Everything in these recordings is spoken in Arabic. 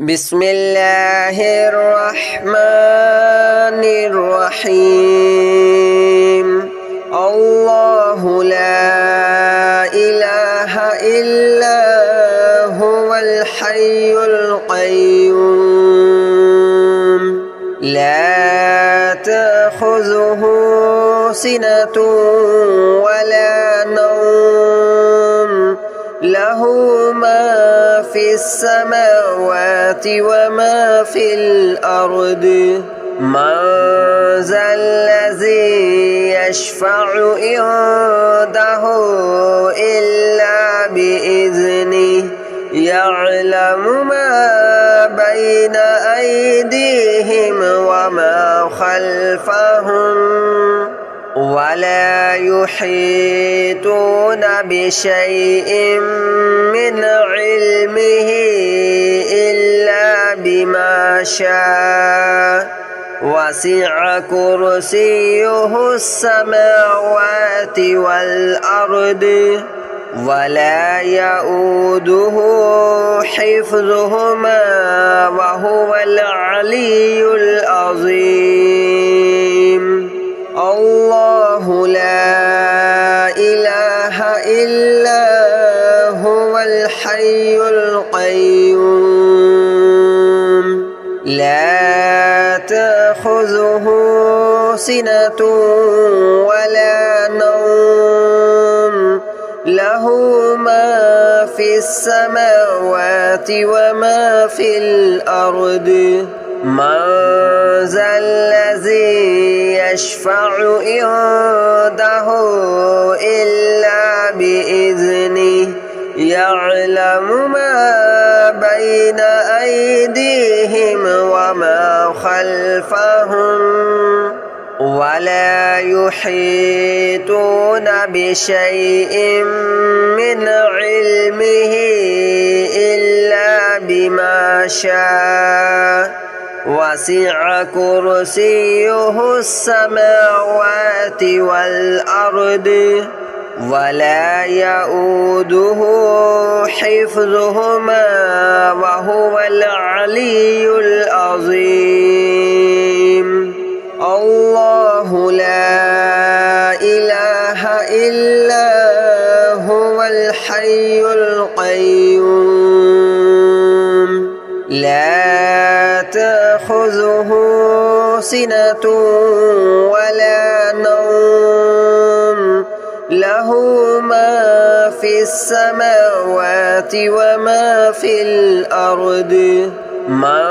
بسم الله الرحمن الرحيم الله لا إله إلا هو الحي القيوم لا تأخذه سنة ولا نوم له ما في السماوات وما في الأرض من ذا الذي يشفع عنده إلا بإذنه يعلم ما بين أيديهم وما خلفهم ولا يحيطون بشيء من علمه إلا بما شاء وسع كرسيه السماوات والأرض ولا يؤوده حفظهما وهو العلي العظيم الله لا إله إلا هو الحي القيوم لا تأخذه سنة ولا نوم له ما في السماوات وما في الأرض من ذا الذي يشفع عنده إلا بإذنه يعلم ما بين أيديهم وما خلفهم ولا يحيطون بشيء من علمه إلا بما شاء وسع كرسيه السماوات والأرض ولا يؤوده حفظهما وهو العلي العظيم الله لا إله إلا هو الحي القيوم لا تأخذه سنة ولا نوم له ما في السماوات وما في الأرض من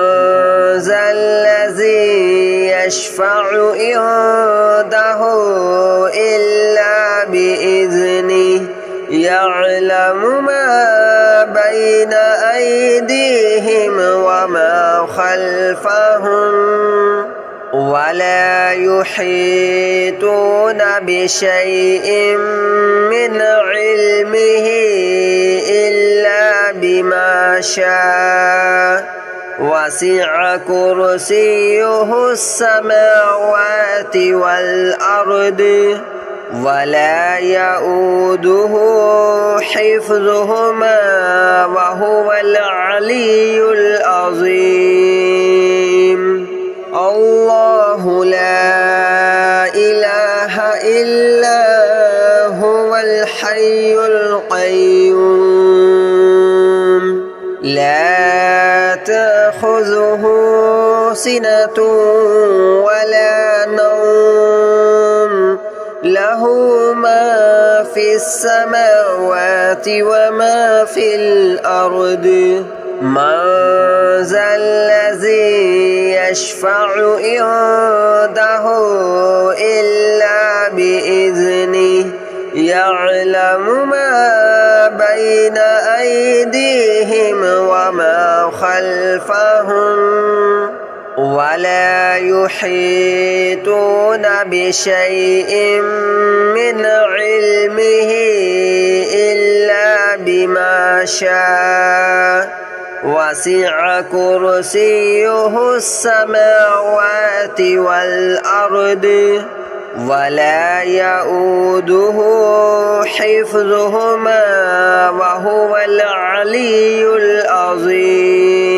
ذا الذي يشفع عنده إلا بإذنه يعلم ما بين أيديهم وما خلفهم ولا يحيطون بشيء من علمه إلا بما شاء وسع كرسيه السماوات والأرض ولا يؤوده حفظهما وهو العلي العظيم الله لا إله إلا هو الحي القيوم لا تأخذه سنة ولا نوم له ما في السماوات وما في الأرض من ذا الذي يشفع عنده إلا بإذنه يعلم ما بين أيديهم وما خلفهم ولا يحيطون بشيء من علمه إلا بما شاء وسع كرسيه السماوات والأرض ولا يؤوده حفظهما وهو العلي العظيم.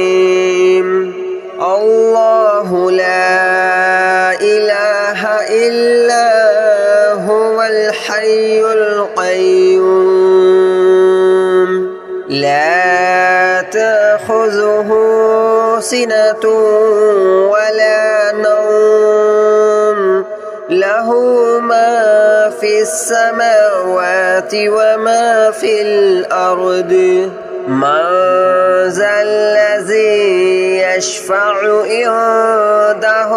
تأخذه سنة ولا نوم له ما في السماوات وما في الأرض من ذا الذي يشفع عنده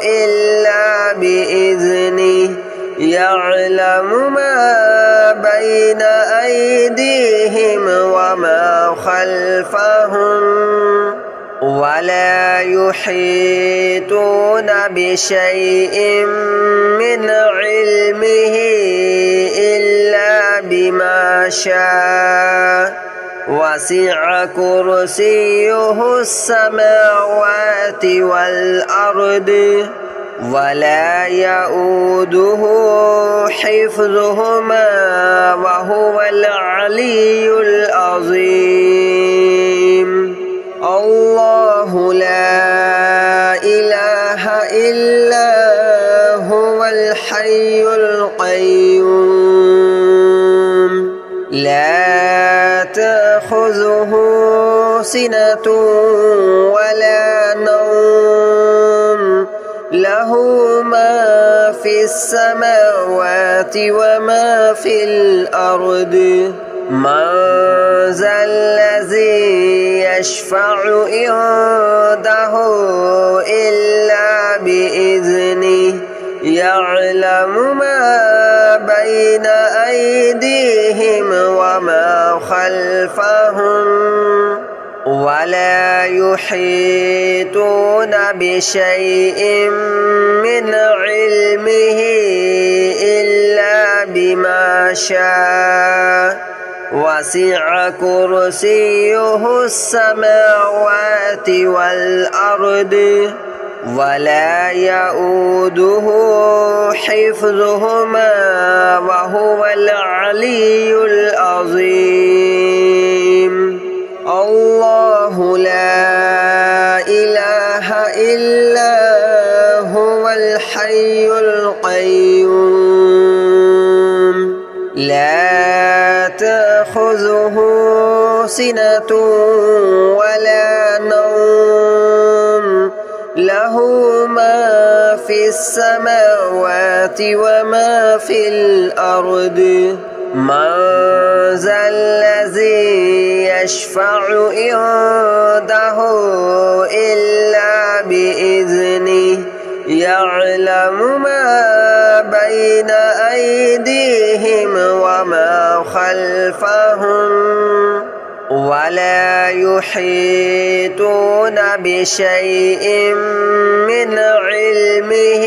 إلا بإذنه يعلم ما بين أيديهم وما خلفهم ولا يحيطون بشيء من علمه إلا بما شاء وسع كرسيه السماوات والأرض ولا يؤوده حفظهما وهو العلي العظيم الله لا إله إلا هو الحي القيوم لا تأخذه سنة ولا نوم له ما في السماوات وما في الأرض من ذا الذي يشفع عنده إلا بإذنه يعلم ما بين أيديهم وما خلفهم ولا يحيطون بشيء من علمه إلا بما شاء وسع كرسيه السماوات والأرض ولا يؤوده حفظهما وهو العلي العظيم الله لا إله إلا هو الحي القيوم لا تأخذه سنة ولا نوم له ما في السماوات وما في الأرض من ذا الذي يشفع عنده إلا بإذنه يعلم ما بين أيديهم وما خلفهم ولا يحيطون بشيء من علمه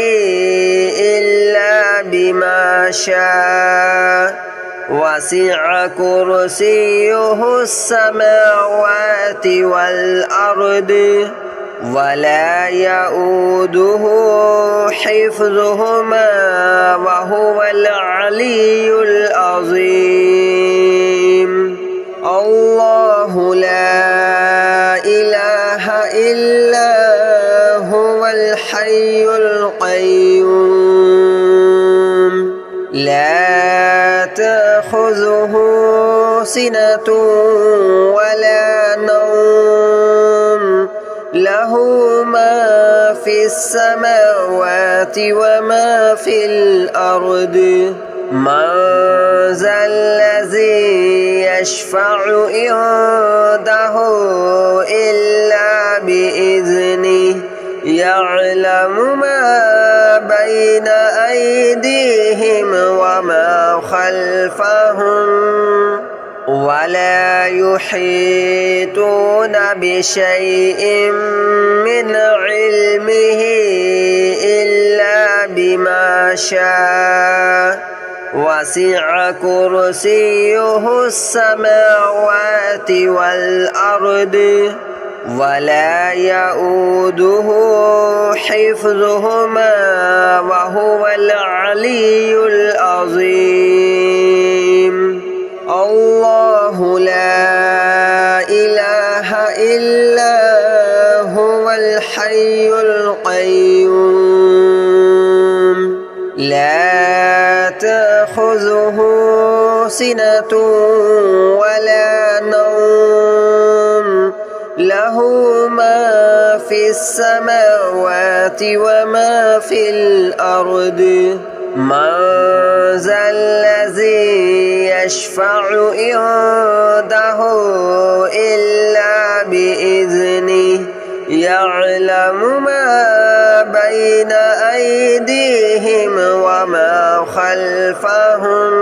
إلا بما شاء وسع كرسيه السماوات والأرض ولا يؤوده حفظهما وهو العلي العظيم الله لا إله إلا هو الحي القيوم لا تأخذه سنة ولا نوم له ما في السماوات وما في الأرض من ذا الذي يشفع عنده إلا بإذنه يعلم ما بين أيديهم وما خلفهم ولا يحيطون بشيء من علمه إلا بما شاء وسع كرسيه السماوات والأرض ولا يؤوده حفظهما وهو العلي العظيم الله لا إله إلا هو الحي القيوم لا تأخذه سنة ولا نوم له له ما في السماوات وما في الأرض من ذا الذي يشفع عنده إلا بإذنه يعلم ما بين أيديهم وما خلفهم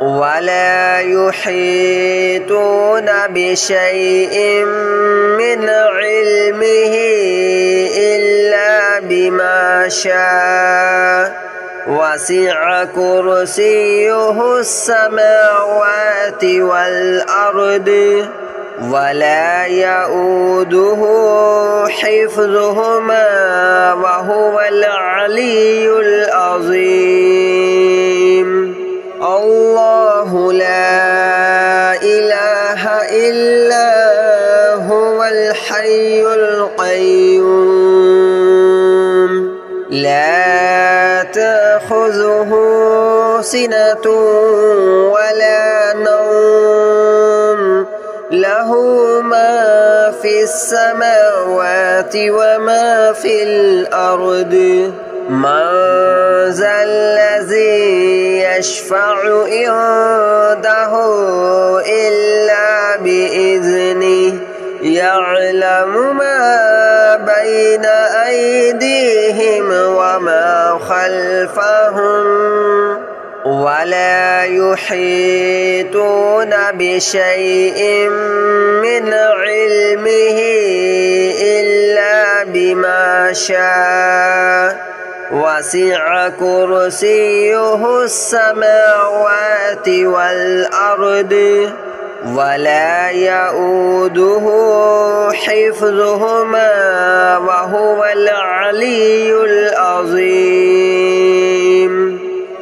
ولا يحيطون بشيء من علمه إلا بما شاء وسع كرسيه السماوات والأرض ولا يؤوده حفظهما وهو العلي العظيم الله لا إله إلا هو الحي القيوم لا تأخذه سنة ولا نوم له ما في السماوات وما في الأرض من ذا الذي يشفع عنده إلا بإذنه يعلم ما بين أيديهم وما خلفهم ولا يحيطون بشيء من علمه إلا بما شاء وسع كرسيه السماوات والأرض ولا يؤوده حفظهما وهو العلي العظيم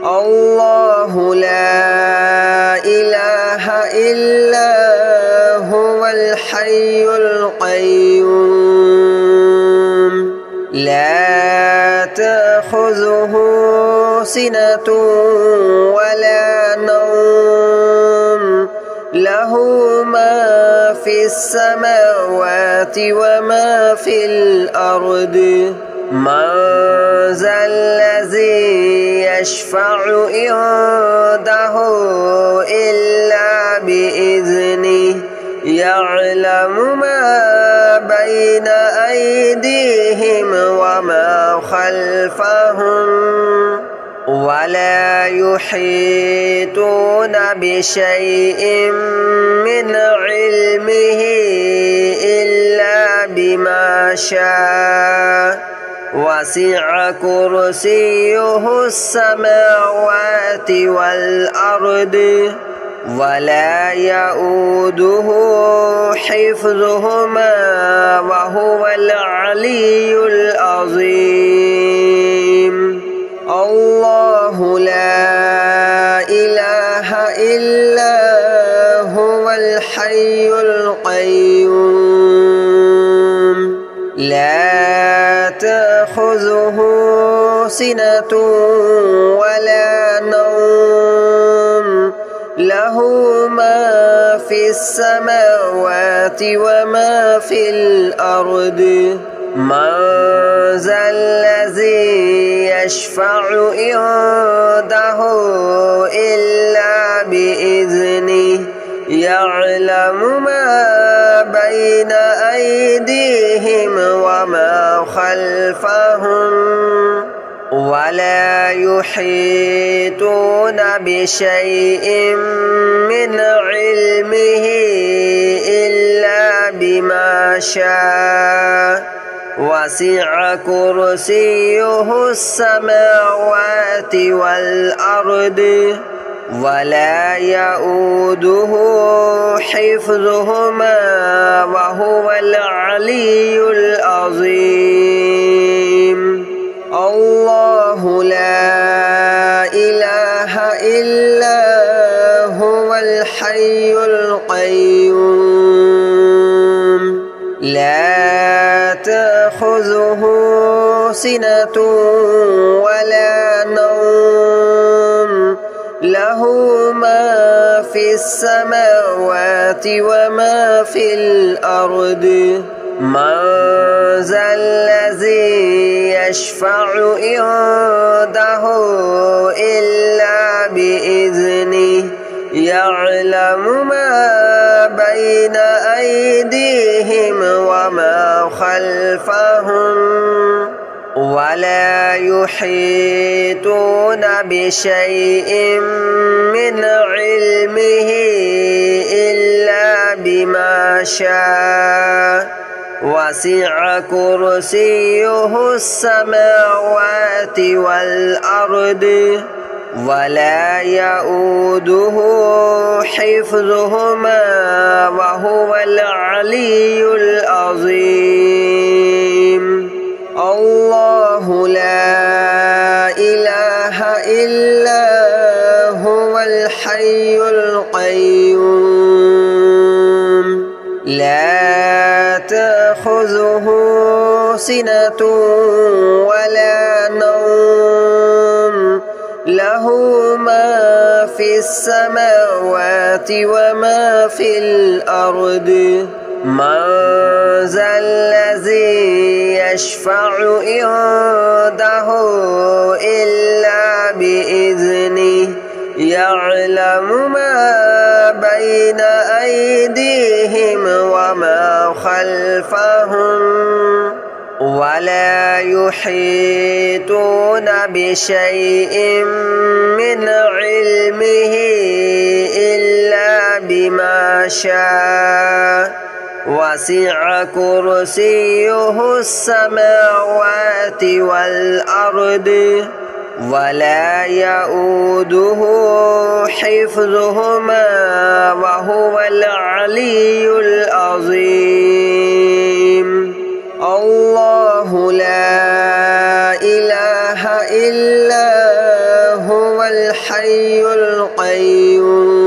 الله لا إله إلا هو الحي القيوم لا تأخذه سنة ولا نوم له ما في السماوات وما في الأرض من ذا الذي يشفع عنده إلا بإذنه يعلم ما بين أيديهم وما خلفهم ولا يحيطون بشيء من علمه إلا بما شاء وسع كرسيه السماوات والأرض ولا يؤوده حفظهما وهو العلي العظيم الله لا إله إلا هو الحي القيوم لا تأخذه سنة ولا نوم له ما في السماوات وما في الأرض من ذا الذي يشفع عنده إلا بإذنه يعلم ما بين أيديهم وما خلفهم ولا يحيطون بشيء من علمه إلا بما شاء وسع كرسيه السماوات والأرض ولا يؤوده حفظهما وهو العلي العظيم الله لا إله إلا هو الحي القيوم لا تأخذه سنة ولا نوم له له ما في السماوات وما في الأرض من ذا الذي يشفع عنده إلا بإذنه يعلم ما بين أيديهم وما خلفهم ولا يحيطون بشيء من علمه إلا بما شاء وسع كرسيه السماوات والأرض ولا يؤوده حفظهما وهو العلي العظيم الله لا إله إلا هو الحي القيوم لا تأخذه سنة ولا نوم له ما في السماوات وما في الأرض من ذا الذي يشفع عنده إلا بإذنه يعلم ما بين أيديهم وما خلفهم ولا يحيطون بشيء من علمه إلا بما شاء وسع كرسيه السماوات والأرض ولا يؤوده حفظهما وهو العلي العظيم الله لا إله إلا هو الحي القيوم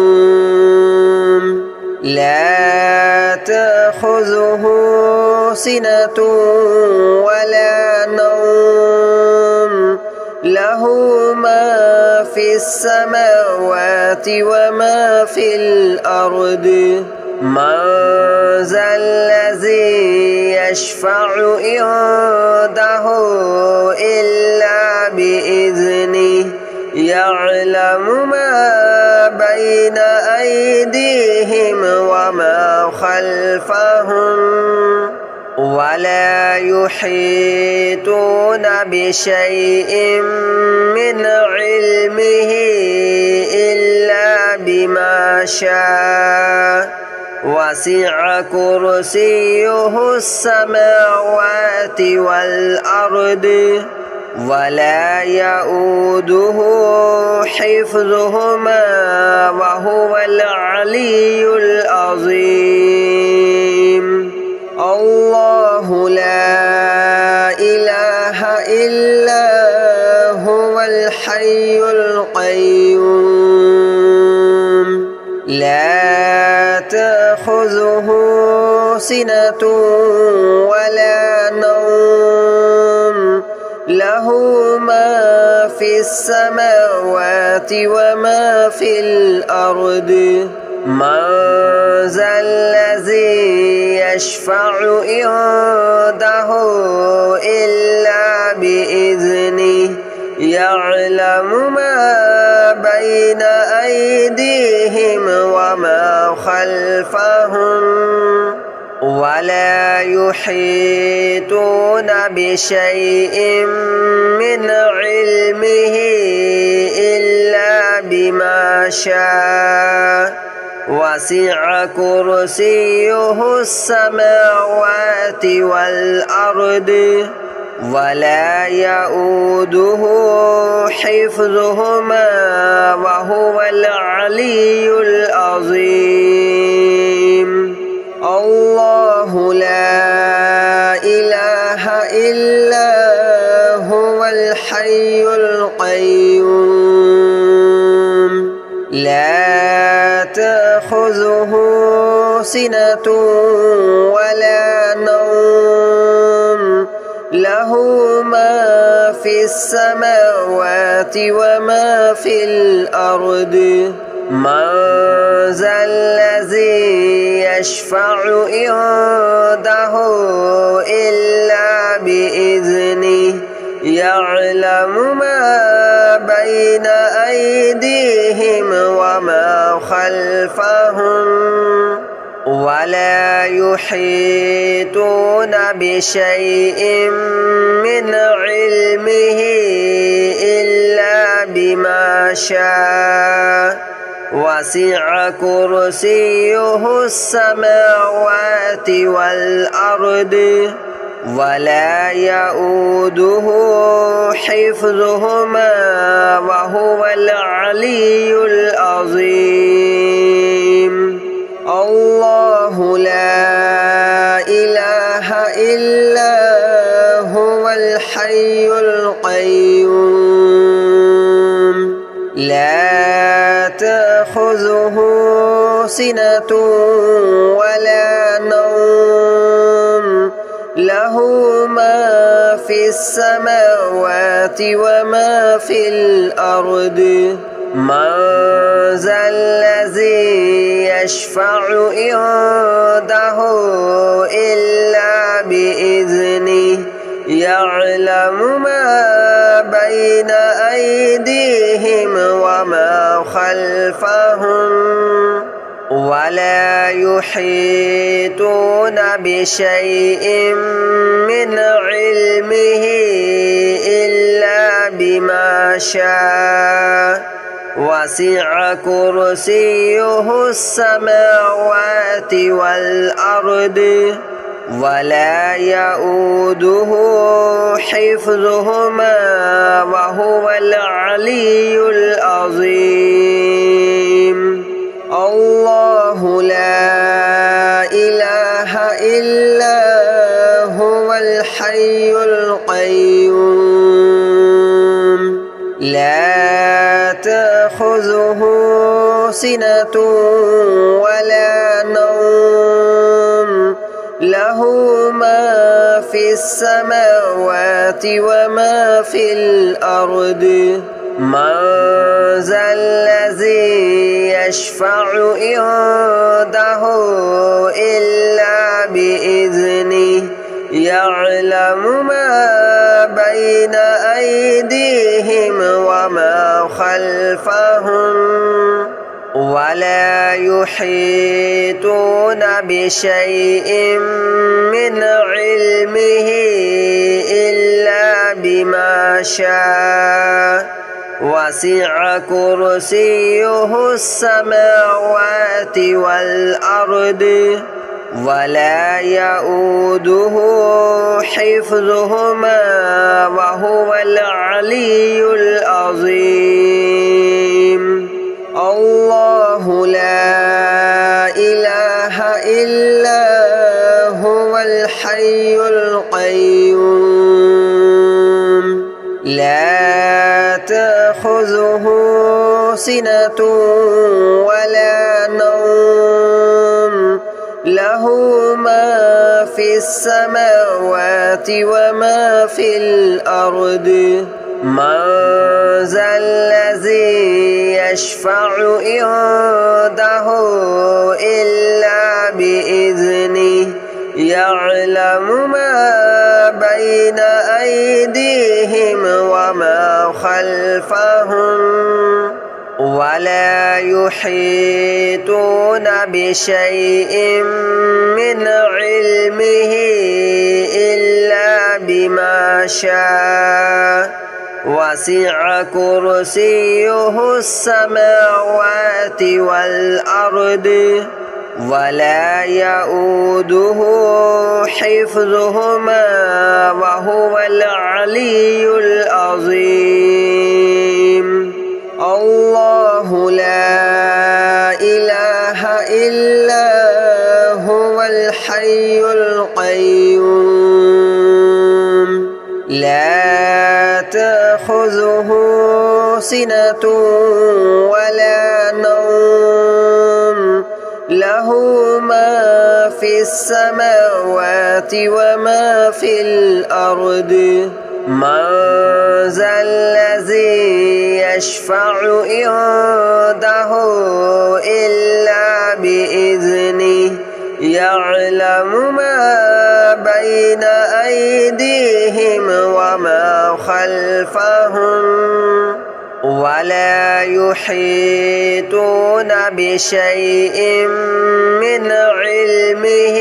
لا تأخذه سنة ولا نوم له ما في السماوات وما في الأرض من ذا الذي يشفع عنده إلا بإذنه يعلم ما بين أيديهم وما خلفهم ولا يحيطون بشيء من علمه إلا بما شاء وسع كرسيه السماوات والأرض ولا يؤوده حفظهما وهو العلي العظيم الله لا إله إلا هو الحي القيوم لا تأخذه سنة ولا نوم له ما في السماوات وما في الأرض من ذا الذي يشفع عنده إلا بإذنه يعلم ما بين أيديهم وما خلفهم ولا يحيطون بشيء من علمه إلا بما شاء وسع كرسيه السماوات والأرض ولا يؤوده حفظهما وهو العلي العظيم الله لا إله إلا هو الحي القيوم لا تأخذه سنة ولا نوم له ما في السماوات وما في الأرض من ذا الذي يشفع عنده إلا بإذنه يعلم ما بين أيديهم وما خلفهم ولا يحيطون بشيء من علمه إلا بما شاء وسع كرسيه السماوات والأرض ولا يؤوده حفظهما وهو العلي العظيم الله لا إله إلا هو الحي القيوم لا تأخذه سنة ولا نوم له ما في السماوات وما في الأرض من ذا الذي يشفع عنده إلا بإذنه يعلم ما بين أيديهم وما خلفهم ولا يحيطون بشيء من علمه إلا بما شاء وسع كرسيه السماوات والأرض ولا يؤوده حفظهما وهو العلي العظيم الله لا إله إلا هو الحي القيوم لا تأخذه سنة ولا نوم له ما في السماوات وما في الأرض من ذا الذي يشفع عنده إلا بإذنه يعلم ما بين أيديهم وما خلفهم ولا يحيطون بشيء من علمه إلا بما شاء وسع كرسيه السماوات والأرض ولا يؤوده حفظهما وهو العلي العظيم الله لا إله إلا هو الحي القيوم لا تأخذه سنة ولا نوم له ما في السماوات وما في الأرض من ذا الذي يشفع عنده إلا بإذنه يعلم ما بين أيديهم وما خلفهم ولا يحيطون بشيء من علمه إلا بما شاء وسع كرسيه السماوات والأرض ولا يؤوده حفظهما وهو العلي العظيم الله لا إله إلا هو الحي القيوم لا تأخذه سنة ولا نوم له ما في السماوات وما في الأرض من ذا الذي يشفع عنده إلا بإذنه يعلم ما بين أيديهم وما خلفهم ولا يحيطون بشيء من علمه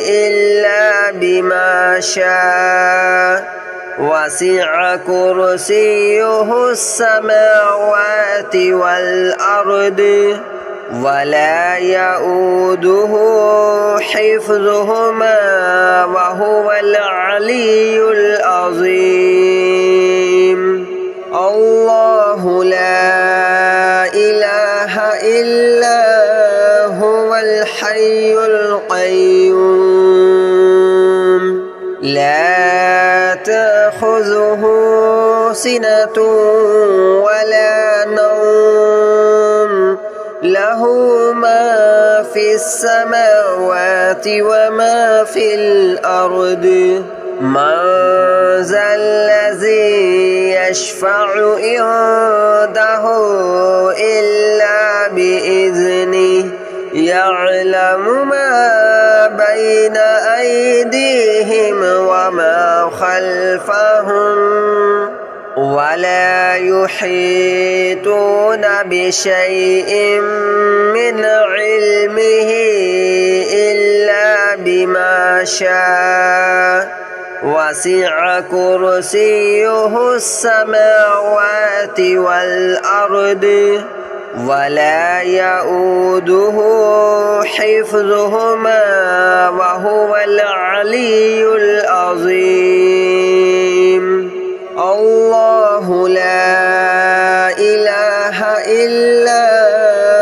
إلا بما شاء وسع كرسيه السماوات والأرض ولا يؤوده حفظهما وهو العلي العظيم الله لا إله إلا هو الحي القيوم لا تأخذه سنة ولا نوم له ما في السماوات وما في الأرض من ذا الذي يشفع عنده إلا بإذنه يعلم ما بين أيديهم وما خلفهم ولا يحيطون بشيء من علمه إلا بما شاء وسع كرسيه السماوات والأرض ولا يؤوده حفظهما وهو العلي العظيم الله لا إله إلا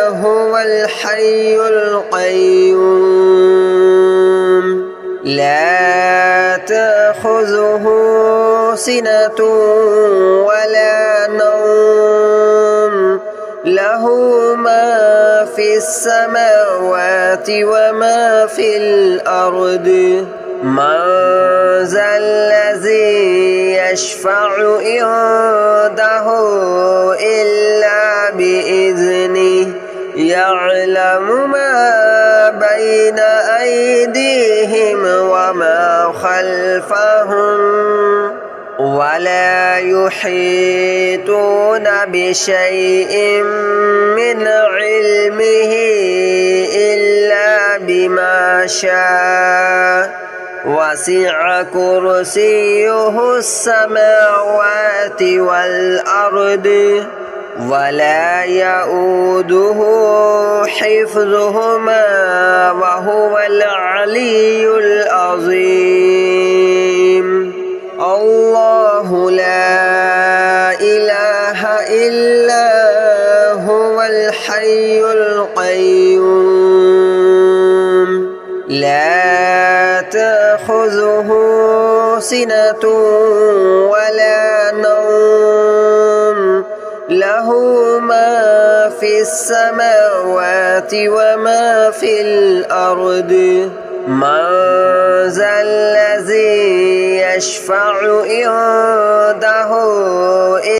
هو الحي القيوم لا تأخذه سنة ولا نوم له ما في السماوات وما في الأرض من ذا الذي يشفع عنده إلا بإذنه يعلم ما بين أيديهم وما خلفهم ولا يحيطون بشيء من علمه إلا بما شاء وسع كرسيه السماوات والأرض ولا يؤوده حفظهما وهو العلي العظيم الله لا إله إلا هو الحي القيوم لا تأخذه سنة ولا نوم له ما في السماوات وما في الأرض من ذا الذي يشفع عنده